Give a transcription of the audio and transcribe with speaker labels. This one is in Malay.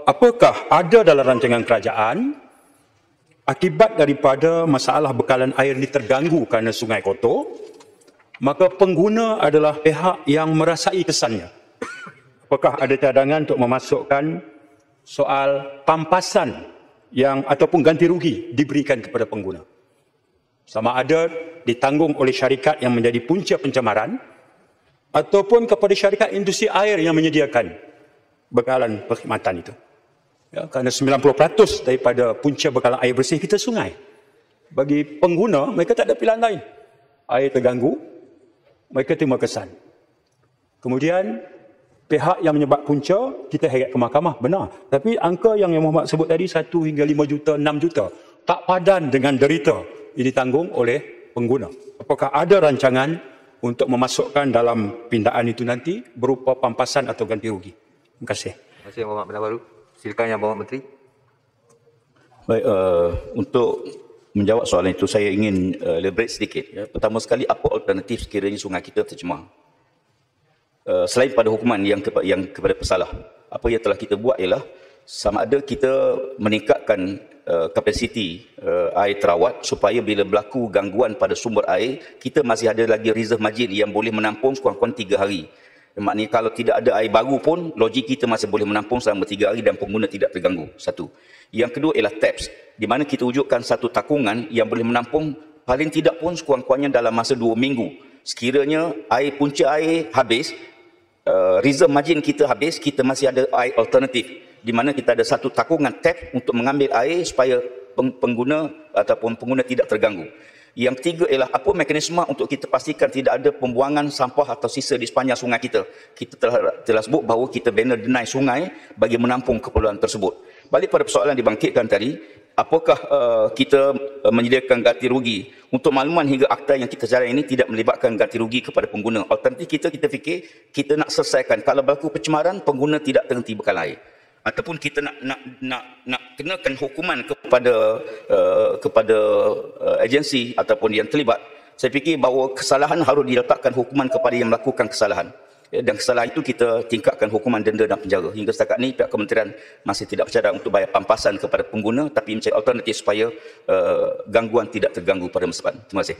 Speaker 1: Apakah ada dalam rancangan kerajaan akibat daripada masalah bekalan air ini terganggu kerana sungai kotor, maka pengguna adalah pihak yang merasai kesannya. Apakah ada cadangan untuk memasukkan soal pampasan yang ataupun ganti rugi diberikan kepada pengguna? Sama ada ditanggung oleh syarikat yang menjadi punca pencemaran ataupun kepada syarikat industri air yang menyediakan bekalan perkhidmatan itu. Ya, kerana 90% daripada punca bekalan air bersih kita sungai. Bagi pengguna, mereka tak ada pilihan lain. Air terganggu, mereka terima kesan. Kemudian, pihak yang menyebab punca, kita heret ke mahkamah, benar. Tapi angka yang Muhammad sebut tadi, 1 hingga 5 juta, 6 juta, tak padan dengan derita yang ditanggung oleh pengguna. Apakah ada rancangan untuk memasukkan dalam pindaan itu nanti berupa pampasan atau ganti rugi? Terima kasih.
Speaker 2: Terima kasih Muhammad Bandar Baru. Silakan Yang Berhormat Menteri.
Speaker 3: Baik, untuk menjawab soalan itu saya ingin elaborate sedikit. Ya. Pertama sekali, apa alternatif sekiranya sungai kita tercemar? Selain pada hukuman yang kepada pesalah, apa yang telah kita buat ialah sama ada kita meningkatkan kapasiti air terawat supaya bila berlaku gangguan pada sumber air, kita masih ada lagi reserve margin yang boleh menampung sekurang-kurang 3 hari. Maknanya kalau tidak ada air baru pun, logik kita masih boleh menampung selama 3 hari dan pengguna tidak terganggu. Satu. Yang kedua ialah TAPS, di mana kita wujudkan satu takungan yang boleh menampung paling tidak pun sekurang-kurangnya dalam masa 2 minggu. Sekiranya air punca air habis, reserve margin kita habis, kita masih ada air alternatif, di mana kita ada satu takungan tap untuk mengambil air supaya pengguna ataupun pengguna tidak terganggu. Yang ketiga ialah apa mekanisme untuk kita pastikan tidak ada pembuangan sampah atau sisa di sepanjang sungai kita. Kita telah sebut bahawa kita bina denai sungai bagi menampung keperluan tersebut. Balik pada persoalan dibangkitkan tadi, apakah kita menyediakan ganti rugi? Untuk makluman hingga akta yang kita jalan ini tidak melibatkan ganti rugi kepada pengguna. Alternatif kita fikir kita nak selesaikan kalau berlaku pencemaran, pengguna tidak terhenti bekalan air. Ataupun kita nak kenakan hukuman kepada agensi ataupun yang terlibat. Saya fikir bahawa kesalahan harus diletakkan hukuman kepada yang melakukan kesalahan. Dan kesalahan itu kita tingkatkan hukuman denda dan penjara. Hingga setakat ini pihak kementerian masih tidak bercadang untuk bayar pampasan kepada pengguna, tapi mencari alternatif supaya gangguan tidak terganggu pada masa depan. Terima kasih.